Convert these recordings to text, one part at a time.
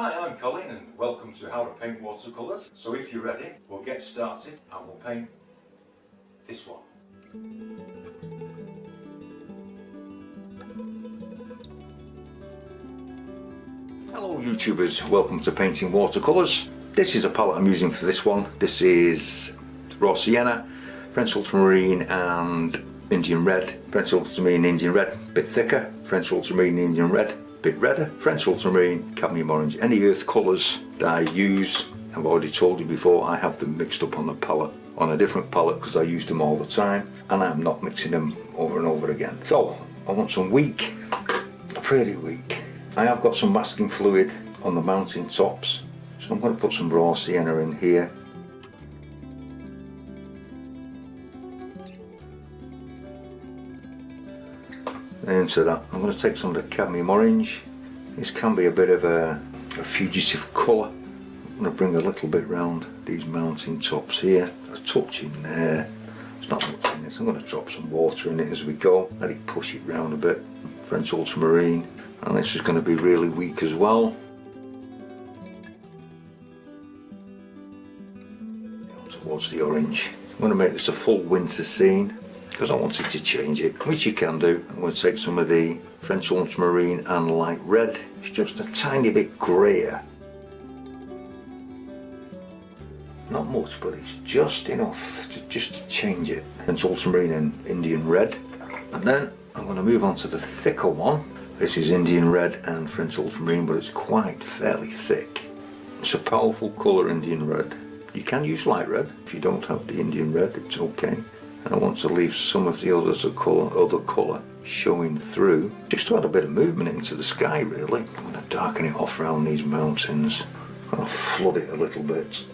Hi, I'm Colin and welcome to How to Paint Watercolours. So if you're ready, we'll get started and we'll paint this one. Hello YouTubers, welcome to Painting Watercolours. This is a palette I'm using for this one. This is Raw Sienna, French Ultramarine and Indian Red. French Ultramarine, Indian Red, bit thicker. French Ultramarine, Indian Red, bit redder. French Ultramarine, Cadmium Orange. Any earth colours that I use, I've already told you before, I have them mixed up on the palette, on a different palette because I use them all the time and I'm not mixing them over and over again. So I want some weak, pretty weak. I have got some masking fluid on the mountain tops, so I'm going to put some raw sienna in here. Into that I'm going to take some of the cadmium orange. This can be a bit of a fugitive colour. I'm going to bring a little bit round these mountain tops here, a touch in there. It's not much in this. I'm going to drop some water in it as we go, let it push it round a bit. French Ultramarine, and this is going to be really weak as well. Down towards the orange. I'm going to make this a full winter scene because I wanted to change it, which you can do. I'm going to take some of the French Ultramarine and light red. It's just a tiny bit greyer. Not much, but it's just enough to change it. French Ultramarine and Indian Red. And then I'm going to move on to the thicker one. This is Indian Red and French Ultramarine, but it's quite fairly thick. It's a powerful colour, Indian Red. You can use light red if you don't have the Indian Red, it's okay. And I want to leave some of the other colour showing through, just to add a bit of movement into the sky really. I'm going to darken it off around these mountains. I'm going to flood it a little bit.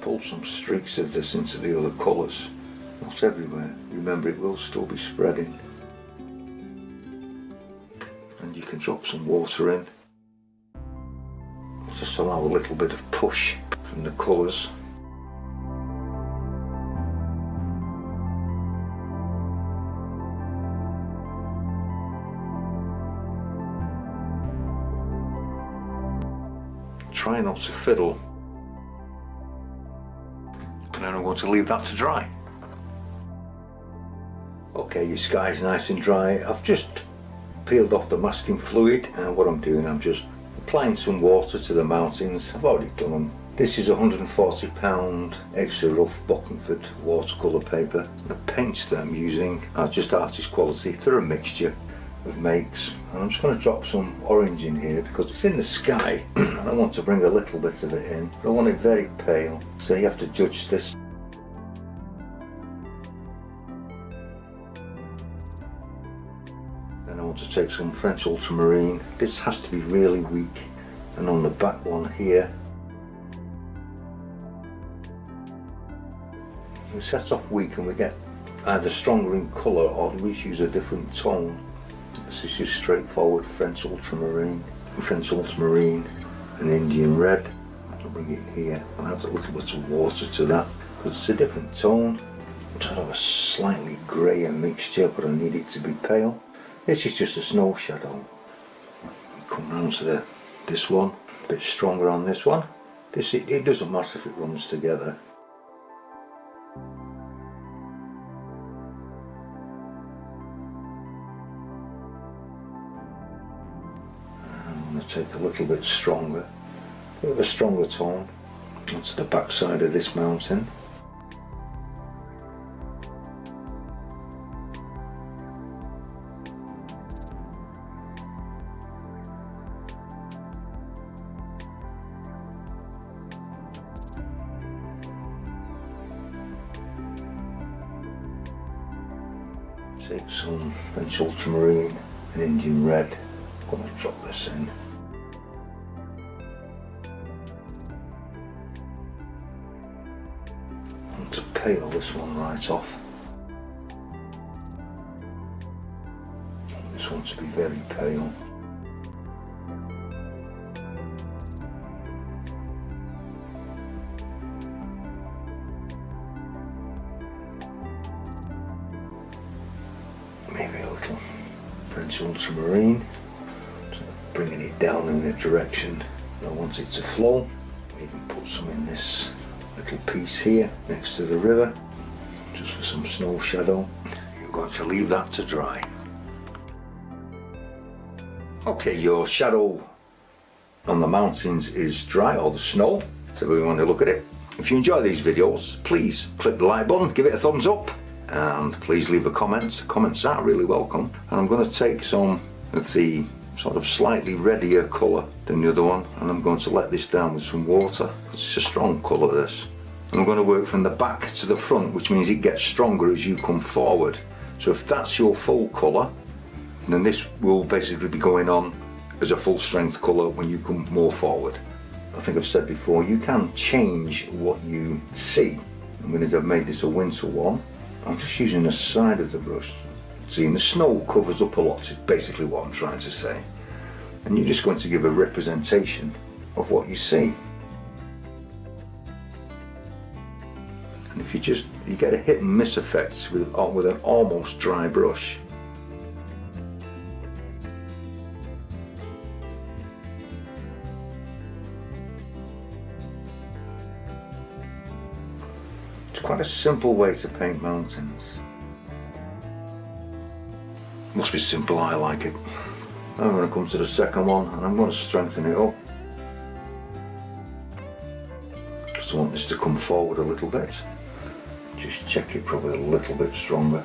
Pull some streaks of this into the other colours. Not everywhere. Remember, it will still be spreading. And you can drop some water in. Just allow a little bit of push from the colours. Try not to fiddle. And then I'm going to leave that to dry. Okay, your sky's nice and dry. I've just peeled off the masking fluid, and what I'm doing, I'm just applying some water to the mountains. I've already done them. This is £140 extra rough Bockingford watercolour paper. The paints that I'm using are just artist quality. They're a mixture of makes, and I'm just going to drop some orange in here because it's in the sky and I want to bring a little bit of it in, but I want it very pale, so you have to judge this. Then I want to take some French Ultramarine. This has to be really weak, and on the back one here we set off weak and we get either stronger in colour or we use a different tone. This is just straightforward French Ultramarine and Indian Red. I'll bring it here and add a little bit of water to that because it's a different tone. I'm trying to have a slightly greyer mixture, but I need it to be pale. This is just a snow shadow. Come round to this one, a bit stronger on this one. It doesn't matter if it runs together. Take a little bit stronger, a bit of a stronger tone onto the back side of this mountain. Take some French Ultramarine and Indian Red. I'm going to drop this in. To peel this one right off. This one to be very pale. little French ultramarine, so bringing it down in a direction I want it to flow. Even put some in this little piece here next to the river, just for some snow shadow. You're going to leave that to dry. Okay, your shadow on the mountains is dry, or the snow, so we want to look at it. If you enjoy these videos, please click the like button, give it a thumbs up, and please leave a comment. Comments are really welcome. And I'm going to take some of the sort of slightly reddier colour than the other one, and I'm going to let this down with some water. It's a strong colour, this. I'm going to work from the back to the front, which means it gets stronger as you come forward. So if that's your full colour, then this will basically be going on as a full strength colour when you come more forward. I think I've said before, you can change what you see. I'm going to have made this a winter one. I'm just using the side of the brush. See, the snow covers up a lot, is basically what I'm trying to say. And you're just going to give a representation of what you see. And if you get a hit and miss effect with an almost dry brush. It's quite a simple way to paint mountains. Must be simple, I like it. I'm going to come to the second one and I'm going to strengthen it up. Just want this to come forward a little bit. Just check it probably a little bit stronger.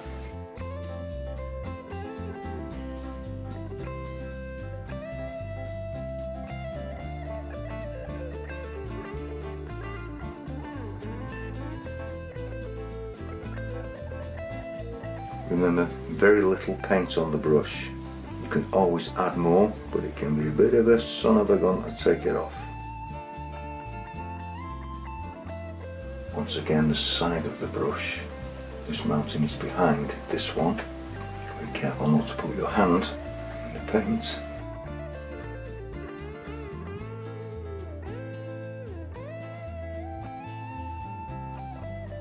Remember, very little paint on the brush. You can always add more, but it can be a bit of a son of a gun to take it off. Once again, the side of the brush. This mountain is behind this one. Be careful not to put your hand in the paint.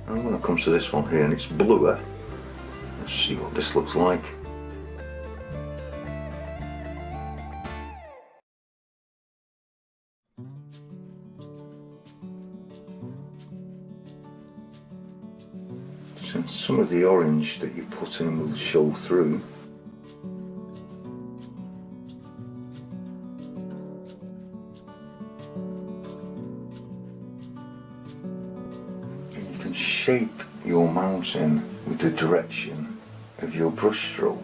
I'm going to come to this one here, and it's bluer. Let's see what this looks like. So some of the orange that you put in will show through. And you can shape your mountain with the direction of your brush stroke.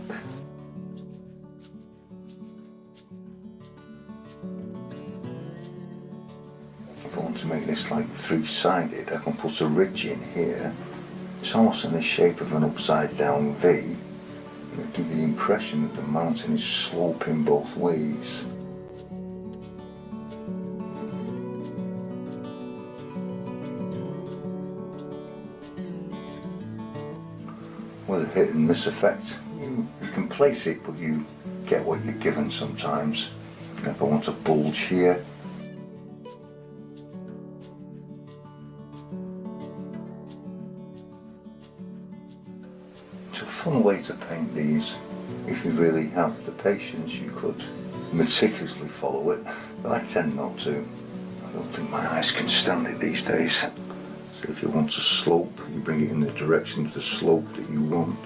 If I want to make this like three-sided, I can put a ridge in here. It's almost in the shape of an upside down V. It'll give you the impression that the mountain is sloping both ways. With a hit and miss effect, you can place it, but you get what you're given sometimes. If I want a bulge here, it's a fun way to paint these. If you really have the patience, you could meticulously follow it, but I tend not to. I don't think my eyes can stand it these days. So if you want to slope, you bring it in the direction of the slope that you want,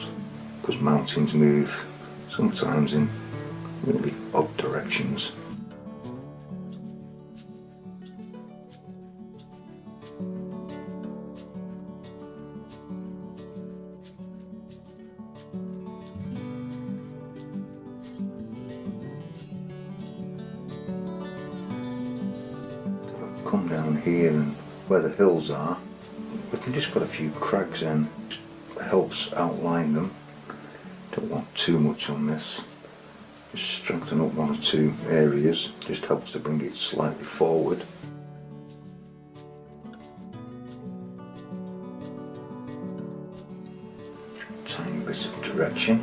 because mountains move sometimes in really odd directions. So come down here, and where the hills are, we can just put a few crags in. It helps outline them. Don't want too much on this. Just strengthen up one or two areas. Just helps to bring it slightly forward. Tiny bit of direction.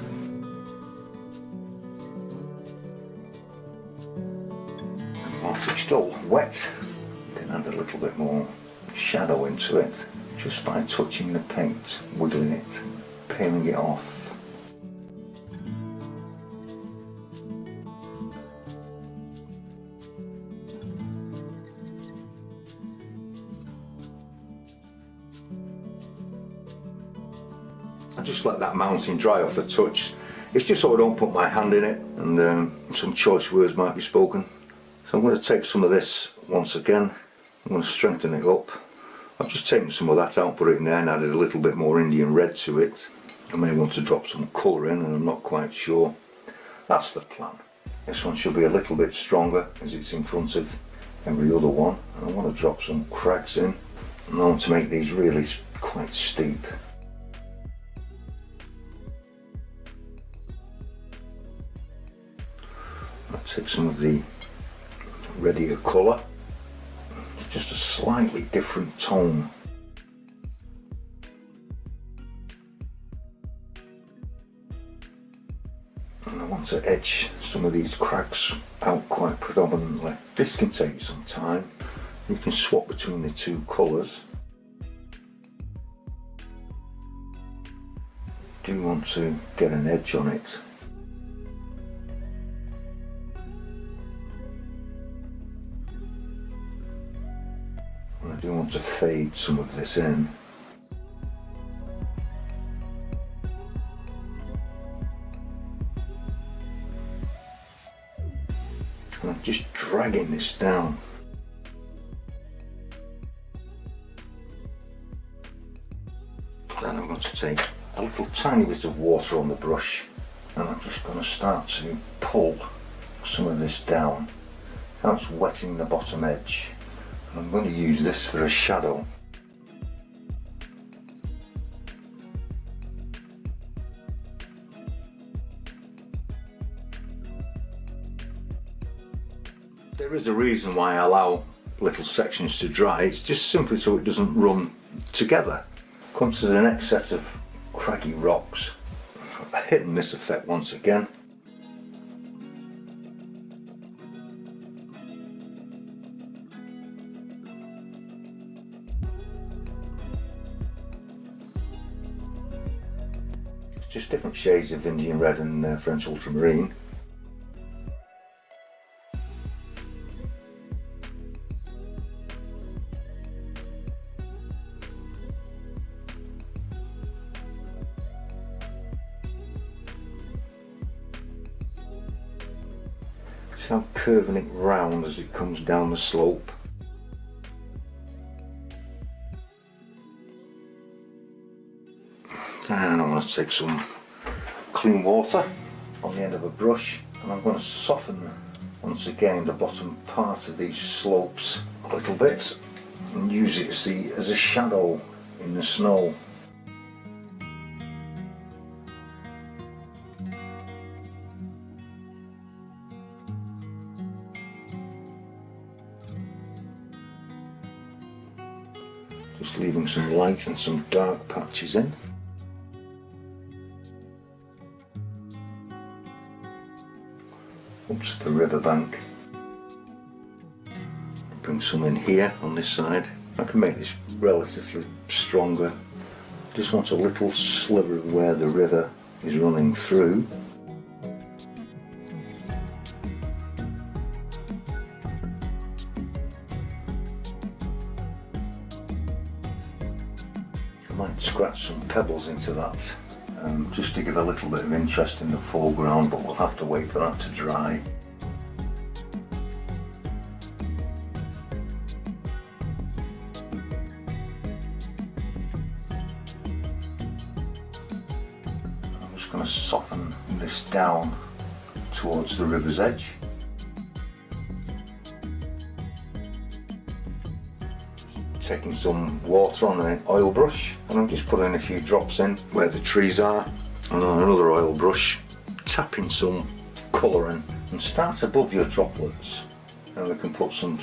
And once it's still wet, you can add a little bit more shadow into it, just by touching the paint, wiggling it, peeling it off. I just let that mountain dry off a touch. It's just so I don't put my hand in it and some choice words might be spoken. So I'm going to take some of this once again. I'm going to strengthen it up. I've just taken some of that out, put it in there and added a little bit more Indian red to it. I may want to drop some colour in and I'm not quite sure. That's the plan. This one should be a little bit stronger as it's in front of every other one. And I want to drop some crags in and I want to make these really quite steep. I'll take some of the reddier colour, just a slightly different tone. And I want to edge some of these crags out quite predominantly. This can take some time. You can swap between the two colours. Do want to get an edge on it. And I do want to fade some of this in. And I'm just dragging this down. Then I'm going to take a little tiny bit of water on the brush and I'm just going to start to pull some of this down. That's wetting the bottom edge. And I'm going to use this for a shadow. There is a reason why I allow little sections to dry. It's just simply so it doesn't run together. Come to the next set of craggy rocks. A hit and miss effect once again. It's just different shades of Indian red and French ultramarine. I'm curving it round as it comes down the slope. And I'm going to take some clean water on the end of a brush and I'm going to soften once again the bottom part of these slopes a little bit and use it as a shadow in the snow. Just leaving some light and some dark patches in. Up to the riverbank. Bring some in here on this side. I can make this relatively stronger. Just want a little sliver of where the river is running through. I might scratch some pebbles into that just to give a little bit of interest in the foreground, but we'll have to wait for that to dry. I'm just going to soften this down towards the river's edge. Taking some water on an oil brush and I'm just putting a few drops in where the trees are, and on another oil brush tapping some colour in, and start above your droplets and we can put some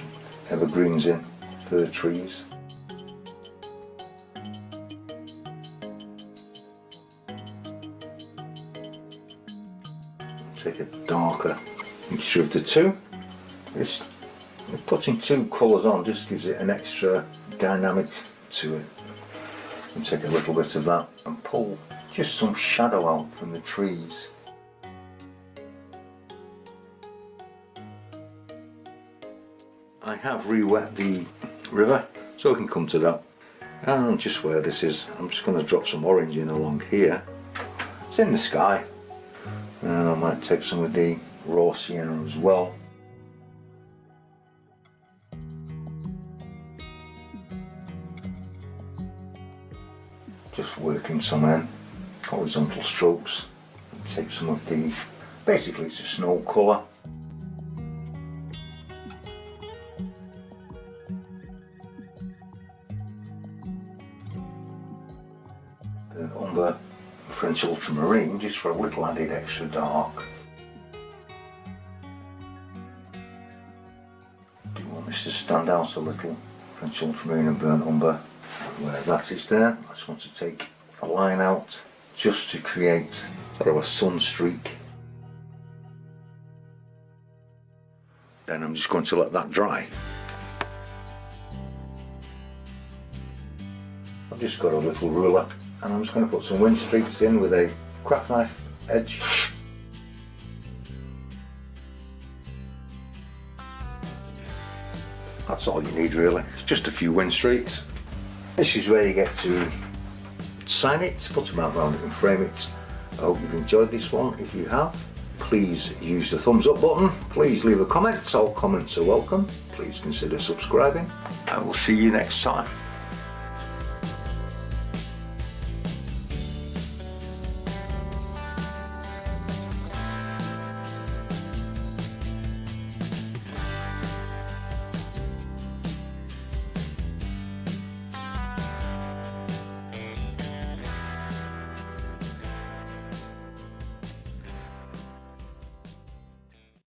evergreens in, fir trees. Take a darker mixture of the two. Putting two colours on just gives it an extra dynamic to it. And take a little bit of that and pull just some shadow out from the trees. I have re-wet the river, so I can come to that And just where this is, I'm just going to drop some orange in along here. It's in the sky. And I might take some of the raw sienna as well. Just working some in, horizontal strokes. Take some of the, basically it's a snow colour. Burnt umber, French ultramarine, just for a little added extra dark. Do want this to stand out a little, French ultramarine and burnt umber. Where that is there, I just want to take a line out just to create sort of a sun streak. Then I'm just going to let that dry. I've just got a little ruler and I'm just going to put some wind streaks in with a craft knife edge. That's all you need really, it's just a few wind streaks. This is where you get to sign it, put them out round it and frame it. I hope you've enjoyed this one. If you have, please use the thumbs up button. Please leave a comment, all comments are welcome. Please consider subscribing. I will see you next time.